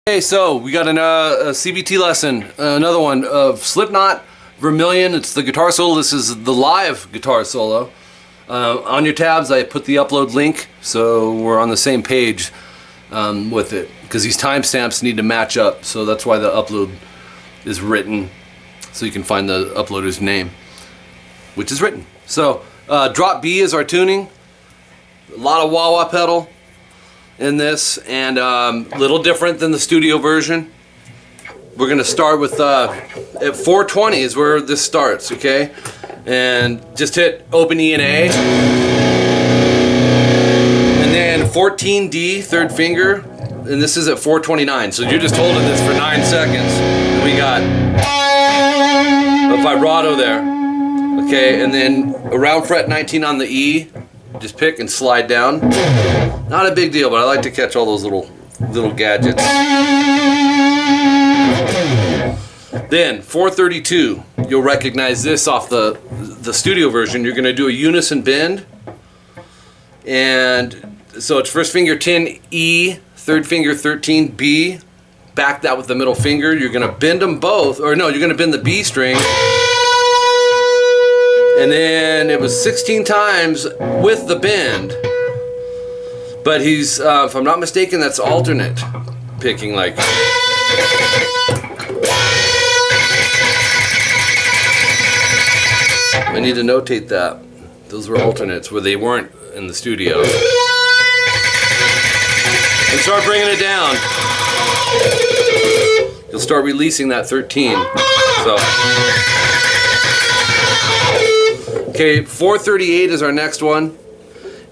Hey, so we got a CVT lesson, another one of Slipknot, Vermillion. It's the guitar solo. This is the live guitar solo. On your tabs, I put the upload link, so we're on the same page with it, because these timestamps need to match up, so that's why the upload is written, so you can find the uploader's name, which is written. So, drop B is our tuning. A lot of wah-wah pedal in this, and little different than the studio version. We're gonna start with at 420 is where this starts, okay? And just hit open E and A, and then 14D, third finger, and this is at 429. So you're just holding this for 9 seconds, and we got a vibrato there, okay? And then around fret 19 on the E, just pick and slide down. Not a big deal, but I like to catch all those little gadgets. Then 432, you'll recognize this off the studio version. You're gonna do a unison bend, and so it's first finger 10 E, third finger 13 B. Back that with the middle finger. You're gonna bend them both, or no, you're gonna bend the B string. And then it was 16 times with the bend. But he's, if I'm not mistaken, that's alternate picking, like. I need to notate that. Those were alternates where they weren't in the studio. And start bringing it down. You'll start releasing that 13. So. Okay, 438 is our next one,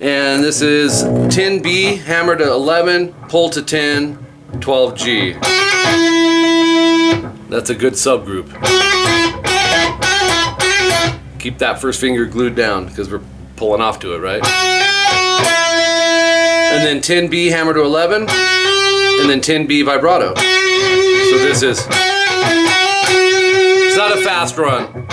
and this is 10B, hammer to 11, pull to 10, 12G. That's a good subgroup. Keep that first finger glued down because we're pulling off to it, right? And then 10B, hammer to 11, and then 10B vibrato. So this is, it's not a fast run.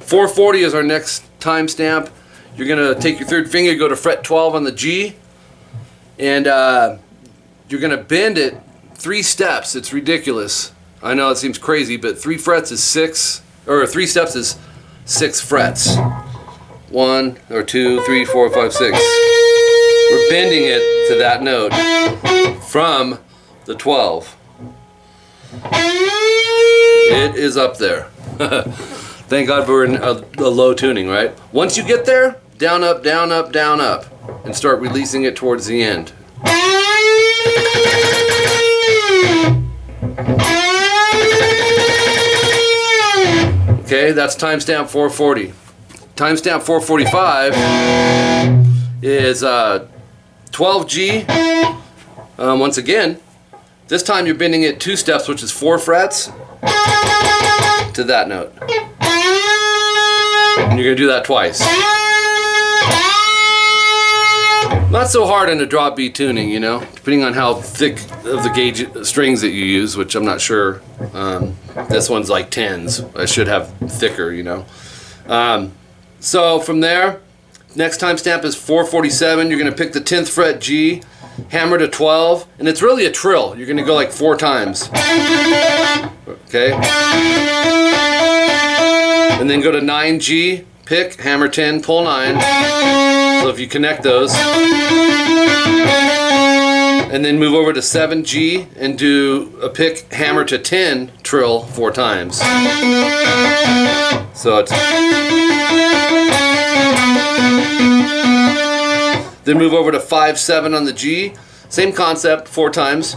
440 is our next timestamp. You're gonna take your third finger, go to fret 12 on the G, and you're gonna bend it 3 steps. It's ridiculous. I know it seems crazy, but 3 frets is 6, or 3 steps is 6 frets. 1 or 2, 3, 4, 5, 6. We're bending it to that note from the 12. It is up there. Thank God we're in a low tuning, right? Once you get there, down, up, down, up, down, up, and start releasing it towards the end. Okay, that's timestamp 440. Timestamp 445 is 12G. Once again, this time you're bending it 2 steps, which is 4 frets, to that note. And you're gonna do that twice. Not so hard in a drop B tuning, you know, depending on how thick of the gauge strings that you use, which I'm not sure. This one's like 10s. I should have thicker, you know. So from there, next timestamp is 447. You're gonna pick the 10th fret G, hammer to 12, and it's really a trill. You're gonna go like 4 times. Okay. And then go to 9G, pick, hammer 10, pull 9. So if you connect those. And then move over to 7G and do a pick, hammer to 10, trill 4 times. So it's. Then move over to 5-7 on the G. Same concept, 4 times.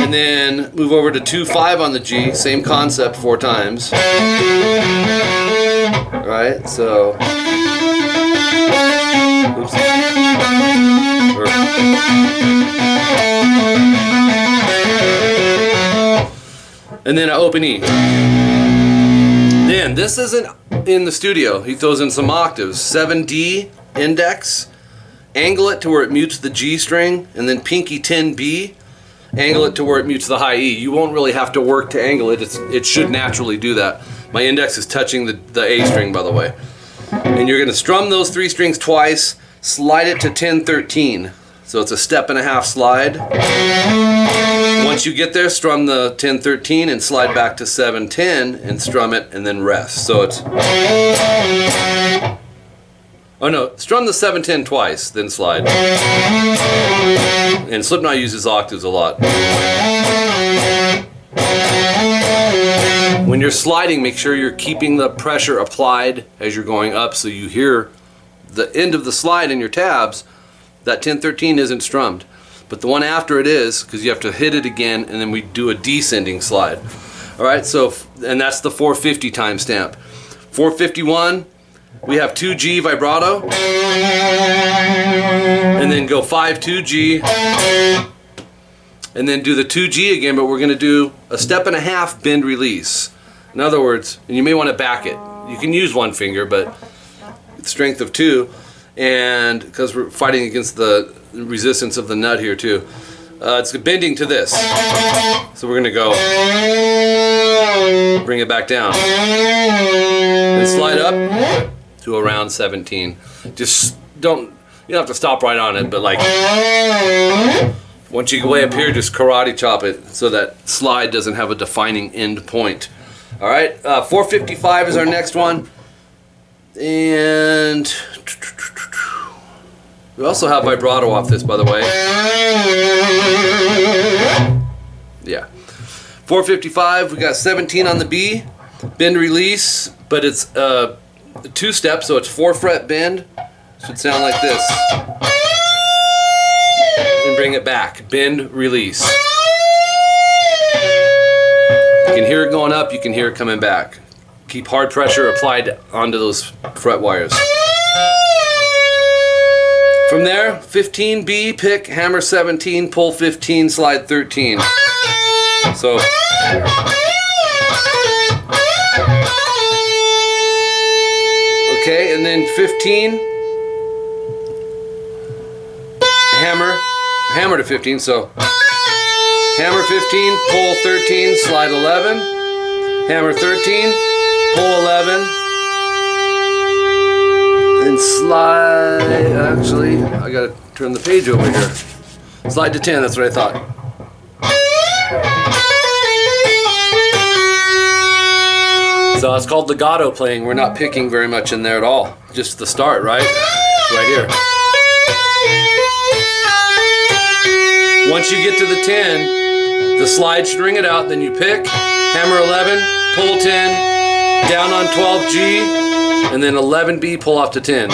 And then move over to 2-5 on the G, same concept 4 times. Alright, so. Oops. And then an open E. Then, this isn't in the studio. He throws in some octaves. 7D, index, angle it to where it mutes the G string, and then pinky 10B. Angle it to where it mutes the high E. You won't really have to work to angle it. It should naturally do that. My index is touching the A string, by the way. And you're going to strum those 3 strings twice, slide it to 10-13. So it's a 1.5 step slide. Once you get there, strum the 10-13 and slide back to 7-10 and strum it and then rest. So it's... Oh no, strum the 7-10 twice, then slide. And Slipknot uses octaves a lot. When you're sliding, make sure you're keeping the pressure applied as you're going up so you hear the end of the slide in your tabs. That 10-13 isn't strummed, but the one after it is, because you have to hit it again and then we do a descending slide. Alright, so, and that's the 450 timestamp. 451, we have 2G vibrato, and then go 5-2G, and then do the 2G again, but we're going to do a 1.5 step bend release. In other words, and you may want to back it. You can use one finger, but strength of 2, and because we're fighting against the resistance of the nut here too. It's bending to this. So we're going to go, bring it back down, and slide up to around 17. Just you don't have to stop right on it, but like once you go way up here, just karate chop it so that slide doesn't have a defining end point. Alright, 455 is our next one. And we also have vibrato off this, by the way. Yeah. 455, we got 17 on the B, bend release, but it's 2-step, so it's 4-fret bend. Should sound like this. And bring it back, bend, release. You can hear it going up, you can hear it coming back. Keep hard pressure applied onto those fret wires. From there, 15B, pick, hammer 17, pull 15, slide 13. So, okay, and then 15, hammer to 15, so hammer 15, pull 13, slide 11, hammer 13, pull 11, and slide, actually, I gotta turn the page over here. Slide to 10, that's what I thought. So it's called legato playing. We're not picking very much in there at all. Just the start, right? Right here. Once you get to the 10, the slide should ring it out, then you pick, hammer 11, pull 10, down on 12G, and then 11B, pull off to 10.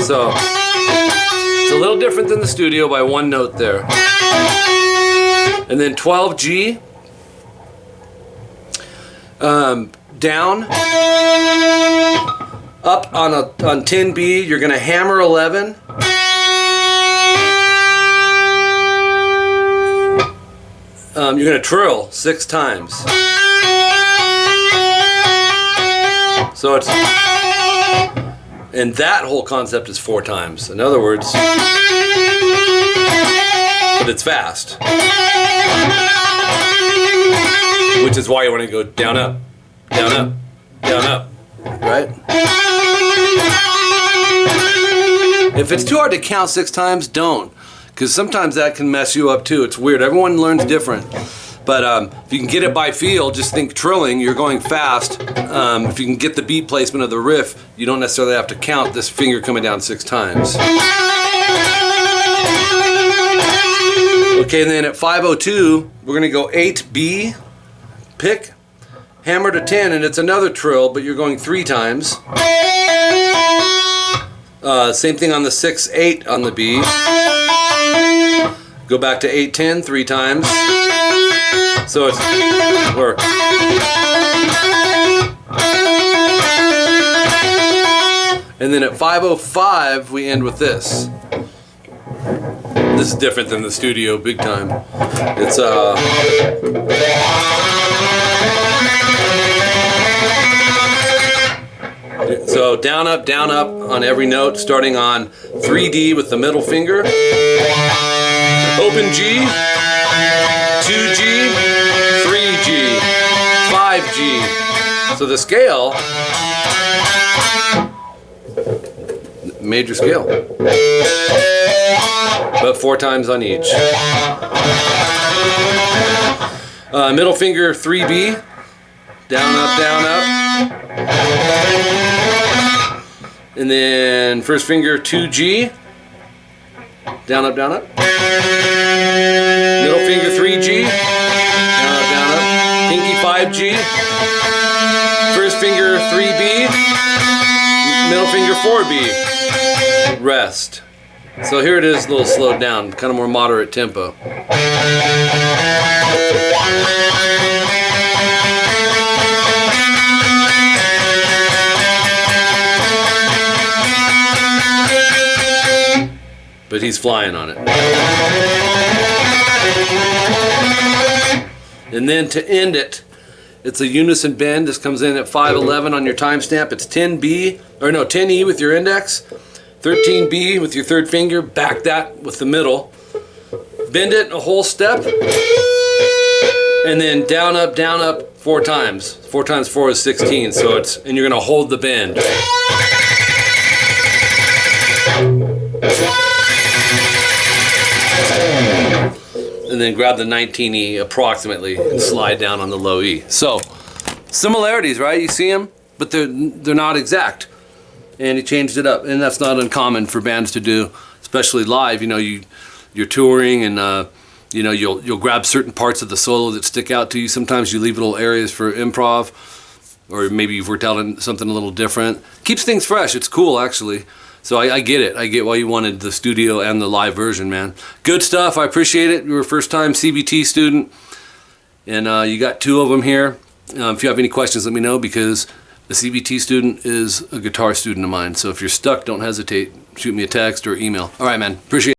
So, it's a little different than the studio by one note there. And then 12G, down, up on 10B, you're going to hammer 11, you're going to trill 6 times. So it's, and that whole concept is 4 times. In other words, but it's fast. Which is why you want to go down, up, down, up, down, up, right? If it's too hard to count 6 times, don't. Because sometimes that can mess you up too. It's weird. Everyone learns different. But if you can get it by feel, just think trilling, you're going fast. If you can get the beat placement of the riff, you don't necessarily have to count this finger coming down 6 times. Okay, and then at 502, we're going to go 8B, pick, hammer to 10, and it's another trill, but you're going 3 times. Same thing on the 6-8 on the B. Go back to 8-10 3 times. So it's, or, and then at 505 we end with this. This is different than the studio, big time. It's so down up on every note, starting on 3D with the middle finger, open G, 2G, 3G, 5G. So the scale, major scale. but 4 times on each. Middle finger 3B, down, up, down, up. And then first finger 2G, down, up, down, up. Middle finger 3G, down, up, down, up. Pinky 5G. First finger 3B, middle finger 4B. Rest. So here it is, a little slowed down, kind of more moderate tempo. But he's flying on it. And then to end it, it's a unison bend. This comes in at 5/11 on your timestamp. It's 10B, or no, 10E with your index, 13B with your third finger, back that with the middle. Bend it a whole step, and then down, up 4 times. 4 times 4 is 16, so it's, and you're gonna hold the bend. And then grab the 19E approximately and slide down on the low E. So, similarities, right? You see them, but they're not exact. And he changed it up, and that's not uncommon for bands to do, especially live. You know, you're touring, and you know, you'll grab certain parts of the solo that stick out to you. Sometimes you leave little areas for improv, or maybe you've worked out on something a little different. Keeps things fresh. It's cool, actually. So I get it. I get why you wanted the studio and the live version, man. Good stuff. I appreciate it. You're a first-time CVT student, and you got 2 of them here. If you have any questions, let me know, because the CVT student is a guitar student of mine. So if you're stuck, don't hesitate. Shoot me a text or email. All right, man. Appreciate it.